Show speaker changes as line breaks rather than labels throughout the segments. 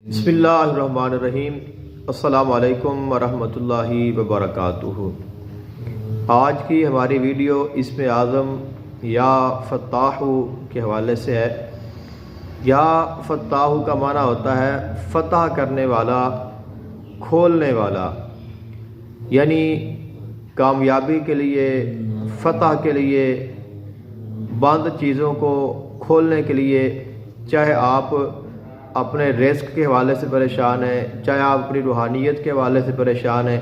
بسم اللہ الرحمن الرحیم۔ السلام علیکم ورحمۃ اللہ وبرکاتہ۔ آج کی ہماری ویڈیو اسم اعظم یا فتاح کے حوالے سے ہے۔ یا فتاح کا معنی ہوتا ہے فتح کرنے والا، کھولنے والا، یعنی کامیابی کے لیے، فتح کے لیے، بند چیزوں کو کھولنے کے لیے۔ چاہے آپ اپنے رزق کے حوالے سے پریشان ہیں، چاہے آپ اپنی روحانیت کے حوالے سے پریشان ہیں،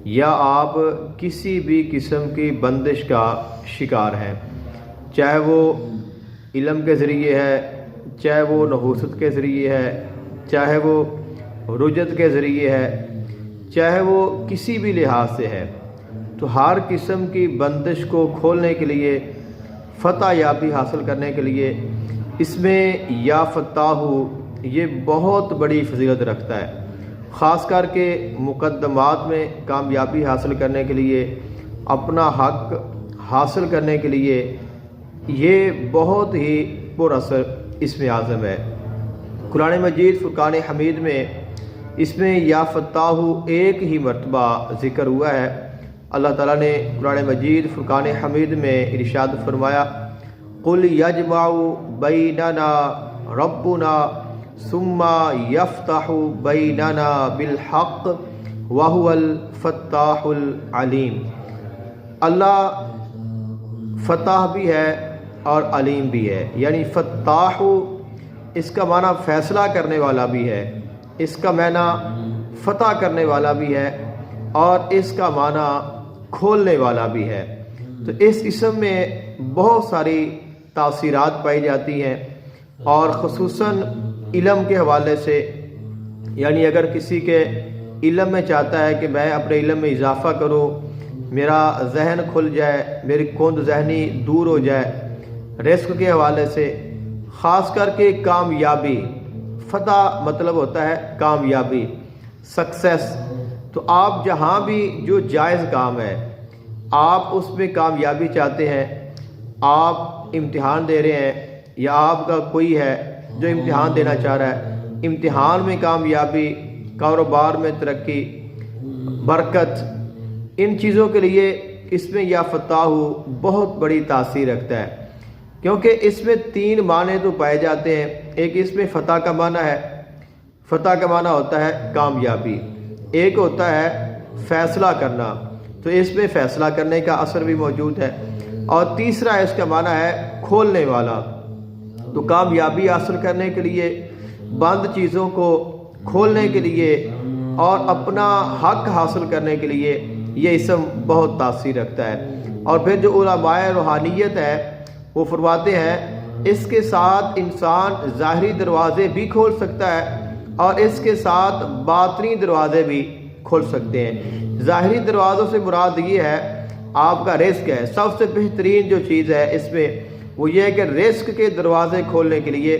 یا آپ کسی بھی قسم کی بندش کا شکار ہیں، چاہے وہ علم کے ذریعے ہے، چاہے وہ نحوست کے ذریعے ہے، چاہے وہ رجت کے ذریعے ہے، چاہے وہ کسی بھی لحاظ سے ہے، تو ہر قسم کی بندش کو کھولنے کے لیے، فتح یابی حاصل کرنے کے لیے اس میں یا فتاح یہ بہت بڑی فضیلت رکھتا ہے۔ خاص کر کے مقدمات میں کامیابی حاصل کرنے کے لیے، اپنا حق حاصل کرنے کے لیے یہ بہت ہی پر اثر اسم اعظم ہے۔ قرآن مجید فرقان حمید میں اس میں یا فتاح ایک ہی مرتبہ ذکر ہوا ہے۔ اللہ تعالیٰ نے قرآن مجید فرقان حمید میں ارشاد فرمایا، قُلْ يَجْمَعُ بَيْنَنَا رَبُّنَا ثُمَّ يَفْتَحُ بَيْنَنَا بِالْحَقِّ وَهُوَ الْفَتَّاحُ الْعَلِيمُ۔ اللہ فتح بھی ہے اور علیم بھی ہے، یعنی فتاح اس کا معنی فیصلہ کرنے والا بھی ہے، اس کا معنی فتح کرنے والا بھی ہے، اور اس کا معنی کھولنے والا بھی ہے۔ تو اس اسم میں بہت ساری تاثیرات پائی جاتی ہیں، اور خصوصاً علم کے حوالے سے، یعنی اگر کسی کے علم میں چاہتا ہے کہ میں اپنے علم میں اضافہ کروں، میرا ذہن کھل جائے، میری کند ذہنی دور ہو جائے، رزق کے حوالے سے، خاص کر کے کامیابی، فتح مطلب ہوتا ہے کامیابی، سکسیس۔ تو آپ جہاں بھی جو جائز کام ہے، آپ اس میں کامیابی چاہتے ہیں، آپ امتحان دے رہے ہیں، یا آپ کا کوئی ہے جو امتحان دینا چاہ رہا ہے، امتحان میں کامیابی، کاروبار میں ترقی، برکت، ان چیزوں کے لیے اس میں یا فتاح بہت بڑی تاثیر رکھتا ہے، کیونکہ اس میں تین معنی تو پائے جاتے ہیں۔ ایک اس میں فتح کا معنی ہے، فتح کا معنی ہوتا ہے کامیابی، ایک ہوتا ہے فیصلہ کرنا، تو اس میں فیصلہ کرنے کا اثر بھی موجود ہے، اور تیسرا اس کا معنی ہے کھولنے والا۔ تو کامیابی حاصل کرنے کے لیے، بند چیزوں کو کھولنے کے لیے، اور اپنا حق حاصل کرنے کے لیے یہ اسم بہت تاثیر رکھتا ہے۔ اور پھر جو علماء روحانیت ہے وہ فرماتے ہیں اس کے ساتھ انسان ظاہری دروازے بھی کھول سکتا ہے، اور اس کے ساتھ باطنی دروازے بھی کھول سکتے ہیں۔ ظاہری دروازوں سے مراد یہ ہے آپ کا رزق ہے۔ سب سے بہترین جو چیز ہے اس میں وہ یہ ہے کہ رزق کے دروازے کھولنے کے لیے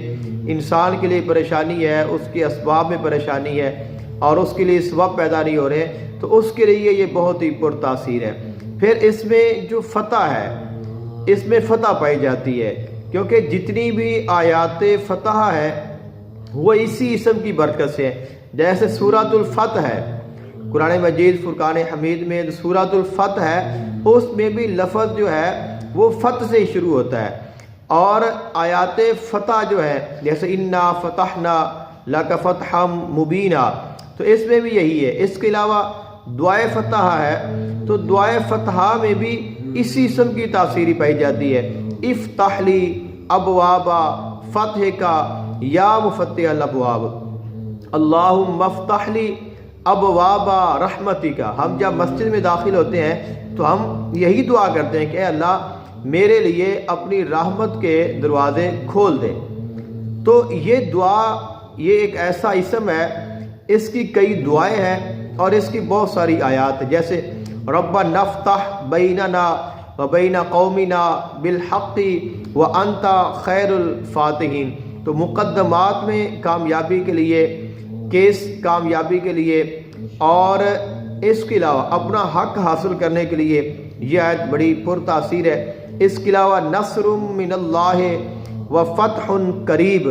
انسان کے لیے پریشانی ہے، اس کے اسباب میں پریشانی ہے، اور اس کے لیے سبب پیدا نہیں ہو رہے، تو اس کے لیے یہ بہت ہی پر تاثیر ہے۔ پھر اس میں جو فتح ہے، اس میں فتح پائی جاتی ہے، کیونکہ جتنی بھی آیات فتح ہے وہ اسی اسم کی برکت سے ہے۔ جیسے سورۃ الفتح ہے قرآن مجید فرقان حمید میں، سورۃ الفتح ہے، اس میں بھی لفظ جو ہے وہ فتح سے شروع ہوتا ہے، اور آیات فتح جو ہے جیسے انا فتحنا لک فتحا مبینا، تو اس میں بھی یہی ہے۔ اس کے علاوہ دعائے فتح ہے، تو دعائے فتح میں بھی اسی اسم کی تاثیری پائی جاتی ہے۔ افتح لی ابواب فتح کا یا مفتح الابواب، اللہم افتح لی ابواب رحمتی کا۔ ہم جب مسجد میں داخل ہوتے ہیں تو ہم یہی دعا کرتے ہیں کہ اے اللہ میرے لیے اپنی رحمت کے دروازے کھول دے۔ تو یہ دعا، یہ ایک ایسا اسم ہے، اس کی کئی دعائیں ہیں اور اس کی بہت ساری آیات ہیں، جیسے ربنا افتح بیننا وبین قومنا بالحق وانت خیر الفاتحین۔ تو مقدمات میں کامیابی کے لیے، کیس کامیابی کے لیے، اور اس کے علاوہ اپنا حق حاصل کرنے کے لیے یہ آیت بڑی پر تاثیر ہے۔ اس کے علاوہ نصر من اللہ و فتح قریب،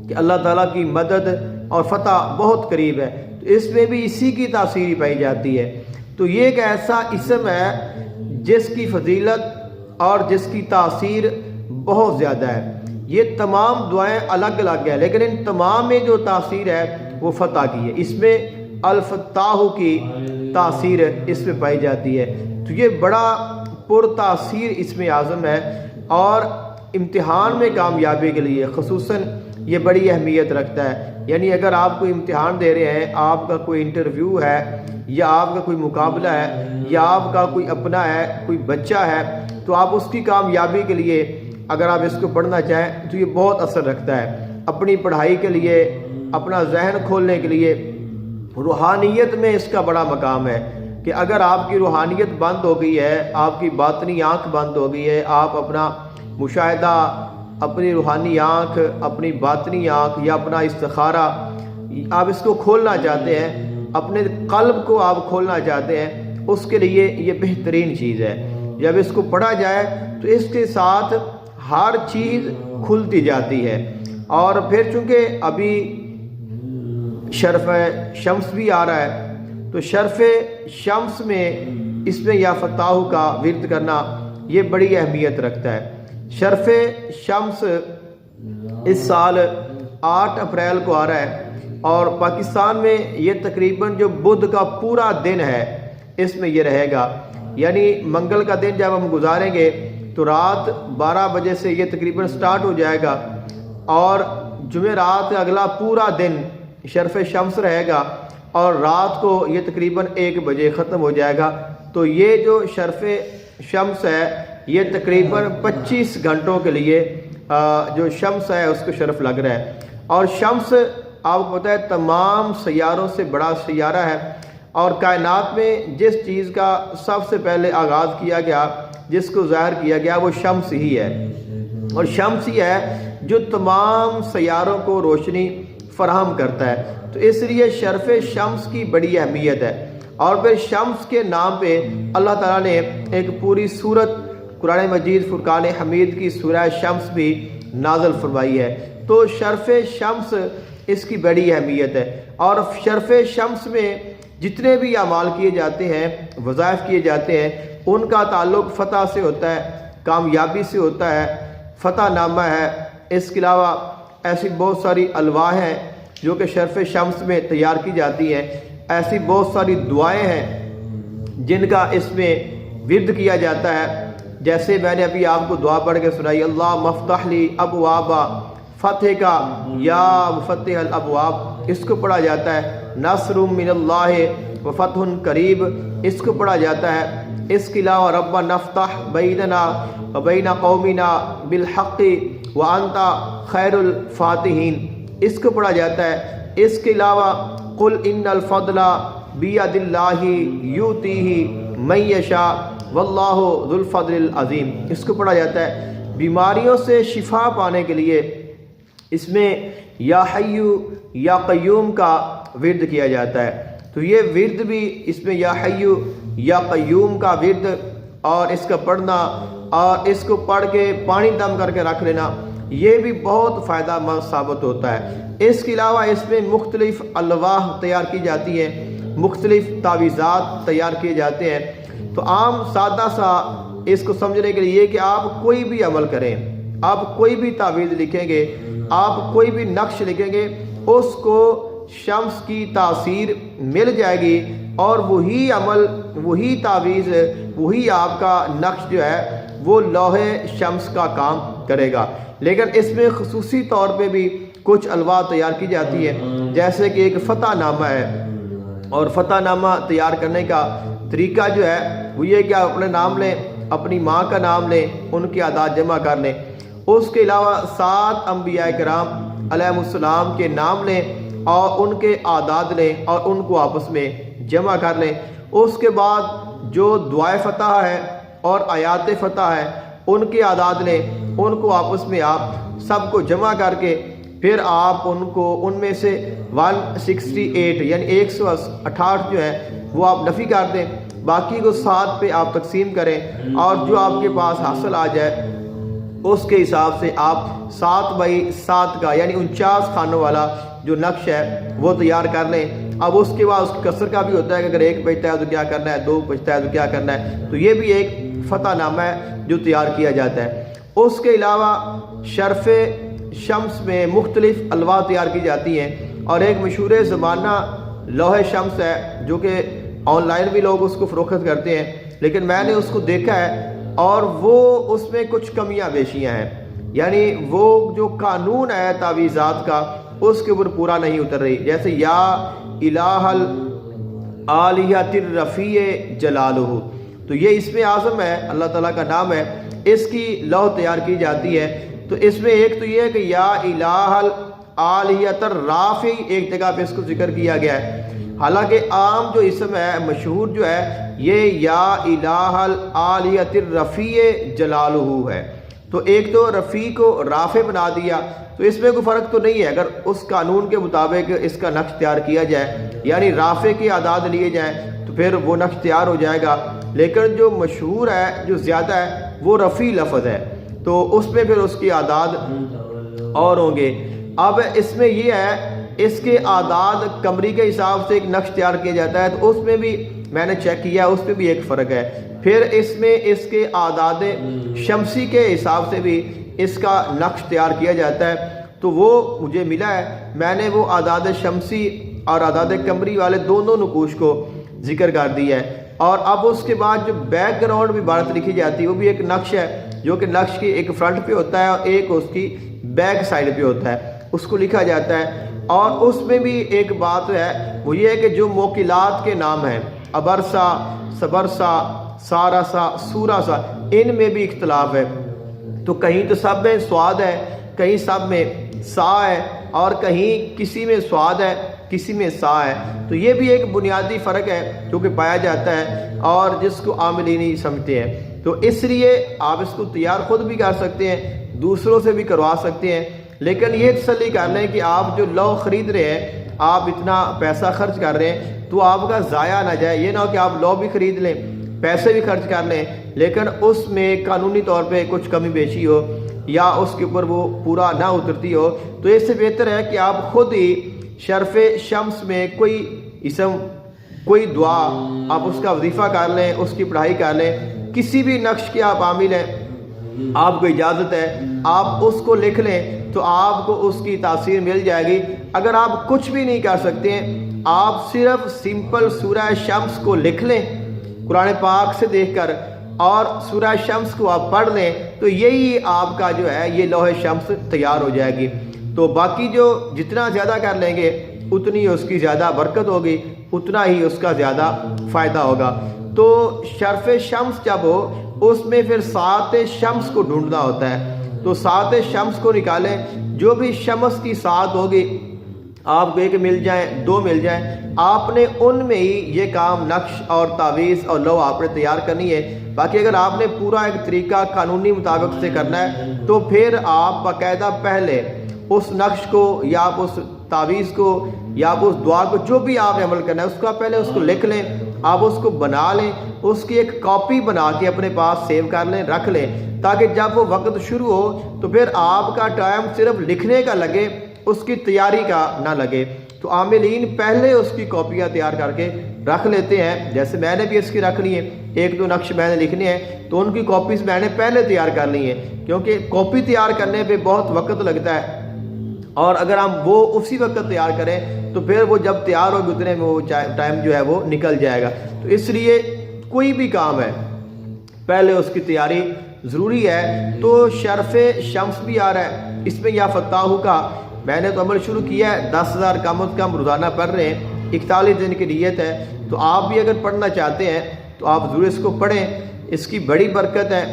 کہ اللہ تعالیٰ کی مدد اور فتح بہت قریب ہے، تو اس میں بھی اسی کی تاثیر پائی جاتی ہے۔ تو یہ ایک ایسا اسم ہے جس کی فضیلت اور جس کی تاثیر بہت زیادہ ہے۔ یہ تمام دعائیں الگ الگ ہیں، لیکن ان تمام میں جو تاثیر ہے وہ فتح کی ہے۔ اس میں الفتاح کی تاثیر اس میں پائی جاتی ہے۔ تو یہ بڑا پر تاثیر اسم اعظم ہے، اور امتحان میں کامیابی کے لیے خصوصاً یہ بڑی اہمیت رکھتا ہے۔ یعنی اگر آپ کوئی امتحان دے رہے ہیں، آپ کا کوئی انٹرویو ہے، یا آپ کا کوئی مقابلہ ہے، یا آپ کا کوئی اپنا ہے، کوئی بچہ ہے، تو آپ اس کی کامیابی کے لیے اگر آپ اس کو پڑھنا چاہیں تو یہ بہت اثر رکھتا ہے۔ اپنی پڑھائی کے لیے، اپنا ذہن کھولنے کے لیے، روحانیت میں اس کا بڑا مقام ہے کہ اگر آپ کی روحانیت بند ہو گئی ہے، آپ کی باطنی آنکھ بند ہو گئی ہے، آپ اپنا مشاہدہ، اپنی روحانی آنکھ، اپنی باطنی آنکھ یا اپنا استخارہ آپ اس کو کھولنا چاہتے ہیں، اپنے قلب کو آپ کھولنا چاہتے ہیں، اس کے لیے یہ بہترین چیز ہے۔ جب اس کو پڑھا جائے تو اس کے ساتھ ہر چیز کھلتی جاتی ہے۔ اور پھر چونکہ ابھی شرف شمس بھی آ رہا ہے، تو شرف شمس میں اس میں یا فتح کا ورد کرنا یہ بڑی اہمیت رکھتا ہے۔ شرف شمس اس سال 8 اپریل کو آ رہا ہے، اور پاکستان میں یہ تقریباً جو بدھ کا پورا دن ہے اس میں یہ رہے گا۔ یعنی منگل کا دن جب ہم گزاریں گے تو رات 12 بجے سے یہ تقریباً سٹارٹ ہو جائے گا، اور جمعرات اگلا پورا دن شرف شمس رہے گا، اور رات کو یہ تقریباً 1 بجے ختم ہو جائے گا۔ تو یہ جو شرف شمس ہے یہ تقریباً 25 گھنٹوں کے لیے جو شمس ہے اس کو شرف لگ رہا ہے۔ اور شمس آپ کو پتہ ہے تمام سیاروں سے بڑا سیارہ ہے، اور کائنات میں جس چیز کا سب سے پہلے آغاز کیا گیا، جس کو ظاہر کیا گیا، وہ شمس ہی ہے، اور شمس ہی ہے جو تمام سیاروں کو روشنی فراہم کرتا ہے۔ تو اس لیے شرف شمس کی بڑی اہمیت ہے۔ اور پھر شمس کے نام پہ اللہ تعالیٰ نے ایک پوری سورت قرآن مجید فرقان حمید کی سورہ شمس بھی نازل فرمائی ہے۔ تو شرف شمس اس کی بڑی اہمیت ہے، اور شرف شمس میں جتنے بھی اعمال کیے جاتے ہیں، وظائف کیے جاتے ہیں، ان کا تعلق فتح سے ہوتا ہے، کامیابی سے ہوتا ہے، فتح نامہ ہے۔ اس کے علاوہ ایسی بہت ساری الواح ہیں جو کہ شرف شمس میں تیار کی جاتی ہیں، ایسی بہت ساری دعائیں ہیں جن کا اس میں ورد کیا جاتا ہے۔ جیسے میں نے ابھی آپ کو دعا پڑھ کے سنائی، اللہ مفتح لی ابواب فتح کا یا مفتح الابواب، اس کو پڑھا جاتا ہے۔ نصر من اللہ و فتح قریب، اس کو پڑھا جاتا ہے۔ اس کے علاوہ رب نفتح بیننا و بین قومنا بالحق وانت خیر الفاتحین، اس کو پڑھا جاتا ہے۔ اس کے علاوہ قل ان الفضل بید اللہ یؤتیہ من یشاء واللہ ذو الفضل العظیم، اس کو پڑھا جاتا ہے۔ بیماریوں سے شفا پانے کے لیے اس میں یا حی یا قیوم کا ورد کیا جاتا ہے۔ تو یہ ورد بھی اس میں یا حی یا قیوم کا ورد، اور اس کا پڑھنا، اور اس کو پڑھ کے پانی دم کر کے رکھ لینا، یہ بھی بہت فائدہ مند ثابت ہوتا ہے۔ اس کے علاوہ اس میں مختلف الواح تیار کی جاتی ہیں، مختلف تعویذات تیار کیے جاتے ہیں۔ تو عام سادہ سا اس کو سمجھنے کے لیے کہ آپ کوئی بھی عمل کریں، آپ کوئی بھی تعویذ لکھیں گے، آپ کوئی بھی نقش لکھیں گے، اس کو شمس کی تاثیر مل جائے گی، اور وہی عمل، وہی تعویذ، وہی آپ کا نقش جو ہے وہ لوح شمس کا کام کرے گا۔ لیکن اس میں خصوصی طور پہ بھی کچھ الواح تیار کی جاتی ہے، جیسے کہ ایک فتح نامہ ہے، اور فتح نامہ تیار کرنے کا طریقہ جو ہے وہ یہ کہ آپ اپنے نام لیں، اپنی ماں کا نام لیں، ان کے اعداد جمع کر لیں۔ اس کے علاوہ 7 انبیاء کرام علیہ السلام کے نام لیں اور ان کے اعداد لیں اور ان کو آپس میں جمع کر لیں۔ اس کے بعد جو دعائے فتح ہے اور آیات فتح ہے ان کے اعداد لیں، ان کو آپس میں آپ سب کو جمع کر کے پھر آپ ان میں سے 168 یعنی 168 جو ہے وہ آپ نفی کر دیں، باقی کو 7 پہ آپ تقسیم کریں، اور جو آپ کے پاس حاصل آ جائے اس کے حساب سے آپ 7/7 کا یعنی 49 خانوں والا جو نقش ہے وہ تیار کر لیں۔ اب اس کے بعد اس کی کسر کا بھی ہوتا ہے کہ اگر ایک بچتا ہے تو کیا کرنا ہے، دو بچتا ہے تو کیا کرنا ہے، تو یہ بھی ایک فتح نامہ ہے جو تیار کیا جاتا ہے۔ اس کے علاوہ شرف شمس میں مختلف الواح تیار کی جاتی ہیں، اور ایک مشہور زمانہ لوح شمس ہے جو کہ آن لائن بھی لوگ اس کو فروخت کرتے ہیں، لیکن میں نے اس کو دیکھا ہے اور وہ اس میں کچھ کمیاں بیشیاں ہیں، یعنی وہ جو قانون ہے تعویذات کا اس کے اوپر پورا نہیں اتر رہی۔ جیسے یا الہ العالیۃ الرفیع جلالہ، تو یہ اسم اعظم ہے، اللہ تعالیٰ کا نام ہے، اس کی لوح تیار کی جاتی ہے۔ تو اس میں ایک تو یہ ہے کہ یا الہ العالیۃ الرافع، ایک جگہ پہ اس کو ذکر کیا گیا ہے، حالانکہ عام جو اسم ہے مشہور جو ہے یہ یا الہ العالیۃ الرفیع جلالہ ہے۔ تو ایک تو رفیع کو رافع بنا دیا، تو اس میں کوئی فرق تو نہیں ہے اگر اس قانون کے مطابق اس کا نقش تیار کیا جائے، یعنی رافع کے اعداد لیے جائیں تو پھر وہ نقش تیار ہو جائے گا، لیکن جو مشہور ہے جو زیادہ ہے وہ رفیع لفظ ہے، تو اس میں پھر اس کی اعداد اور ہوں گے۔ اب اس میں یہ ہے اس کے اعداد قمری کے حساب سے ایک نقش تیار کیا جاتا ہے، تو اس میں بھی میں نے چیک کیا اس میں بھی ایک فرق ہے۔ پھر اس میں اس کے اعداد شمسی کے حساب سے بھی اس کا نقش تیار کیا جاتا ہے، تو وہ مجھے ملا ہے، میں نے وہ اعداد شمسی اور اعداد قمری والے دونوں نقوش کو ذکر کر دیا ہے۔ اور اب اس کے بعد جو بیک گراؤنڈ بھی عبارت لکھی جاتی ہے وہ بھی ایک نقش ہے، جو کہ نقش کی ایک فرنٹ پہ ہوتا ہے اور ایک اس کی بیک سائڈ پہ ہوتا ہے، اس کو لکھا جاتا ہے۔ اور اس میں بھی ایک بات ہے وہ یہ ہے کہ جو موکلات کے نام ہیں ابرسا، صبرسا، سارسا، سوراسا، ان میں بھی اختلاف ہے، تو کہیں تو سب میں سواد ہے، کہیں سب میں سا ہے، اور کہیں کسی میں سواد ہے کسی میں سا ہے، تو یہ بھی ایک بنیادی فرق ہے جو کہ پایا جاتا ہے اور جس کو عاملین نہیں سمجھتے ہیں۔ تو اس لیے آپ اس کو تیار خود بھی کر سکتے ہیں، دوسروں سے بھی کروا سکتے ہیں، لیکن یہ تسلی کر لیں کہ آپ جو لوح خرید رہے ہیں، آپ اتنا پیسہ خرچ کر رہے ہیں تو آپ کا ضائع نہ جائے۔ یہ نہ ہو کہ آپ لوح بھی خرید لیں، پیسے بھی خرچ کر لیں، لیکن اس میں قانونی طور پہ کچھ کمی بیشی ہو یا اس کے اوپر وہ پورا نہ اترتی ہو، تو اس سے بہتر ہے کہ آپ خود ہی شرف شمس میں کوئی اسم، کوئی دعا، آپ اس کا وظیفہ کر لیں، اس کی پڑھائی کر لیں، کسی بھی نقش کے آپ عامل ہیں، آپ کو اجازت ہے آپ اس کو لکھ لیں تو آپ کو اس کی تاثیر مل جائے گی۔ اگر آپ کچھ بھی نہیں کر سکتے ہیں، آپ صرف سمپل سورہ شمس کو لکھ لیں قرآن پاک سے دیکھ کر، اور سورہ شمس کو آپ پڑھ لیں تو یہی آپ کا جو ہے یہ لوح شمس تیار ہو جائے گی۔ تو باقی جو جتنا زیادہ کر لیں گے اتنی اس کی زیادہ برکت ہوگی، اتنا ہی اس کا زیادہ فائدہ ہوگا۔ تو شرف شمس جب ہو اس میں پھر سات شمس کو ڈھونڈنا ہوتا ہے، تو سات شمس کو نکالیں، جو بھی شمس کی سات ہوگی آپ کو ایک مل جائیں، دو مل جائیں، آپ نے ان میں ہی یہ کام نقش اور تعویذ اور لوح آپ نے تیار کرنی ہے۔ باقی اگر آپ نے پورا ایک طریقہ قانونی مطابق سے کرنا ہے تو پھر آپ باقاعدہ پہلے اس نقش کو یا آپ اس تعویذ کو یا آپ اس دعا کو جو بھی آپ نے عمل کرنا ہے اس کا پہلے اس کو لکھ لیں، آپ اس کو بنا لیں، اس کی ایک کاپی بنا کے اپنے پاس سیو کر لیں، رکھ لیں، تاکہ جب وہ وقت شروع ہو تو پھر آپ کا ٹائم صرف لکھنے کا لگے، اس کی تیاری کا نہ لگے۔ تو عاملین پہلے اس کی کاپیاں تیار کر کے رکھ لیتے ہیں، جیسے میں نے بھی اس کی رکھ لی ہے، ایک دو نقش میں نے لکھنے ہیں تو ان کی کاپیز میں نے پہلے تیار کر لی ہیں، کیونکہ کاپی تیار کرنے پہ بہت وقت لگتا ہے، اور اگر ہم وہ اسی وقت تیار کریں تو پھر وہ جب تیار ہوگی اتنے میں وہ ٹائم جو ہے وہ نکل جائے گا۔ تو اس لیے کوئی بھی کام ہے پہلے اس کی تیاری ضروری ہے۔ تو شرف شمس بھی آ رہا ہے، اس میں یا فتاح کا میں نے تو عمل شروع کیا ہے، 10,000 کم از کم روزانہ پڑھ رہے ہیں، 41 دن کی نیت ہے، تو آپ بھی اگر پڑھنا چاہتے ہیں تو آپ ضرور اس کو پڑھیں، اس کی بڑی برکت ہے،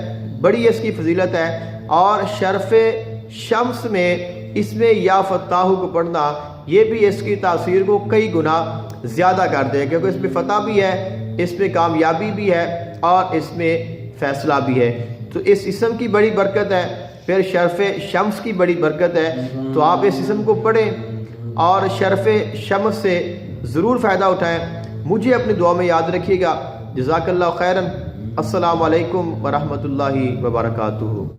بڑی اس کی فضیلت ہے۔ اور شرف شمس میں اس میں یا فتاح کو پڑھنا یہ بھی اس کی تاثیر کو کئی گنا زیادہ کر دے، کیونکہ اس میں فتح بھی ہے، اس میں کامیابی بھی ہے اور اس میں فیصلہ بھی ہے۔ تو اس اسم کی بڑی برکت ہے، پھر شرف شمس کی بڑی برکت ہے، تو آپ اس اسم کو پڑھیں اور شرف شمس سے ضرور فائدہ اٹھائیں۔ مجھے اپنی دعا میں یاد رکھیے گا۔ جزاک اللہ خیرن۔ السلام علیکم ورحمۃ اللہ وبرکاتہ۔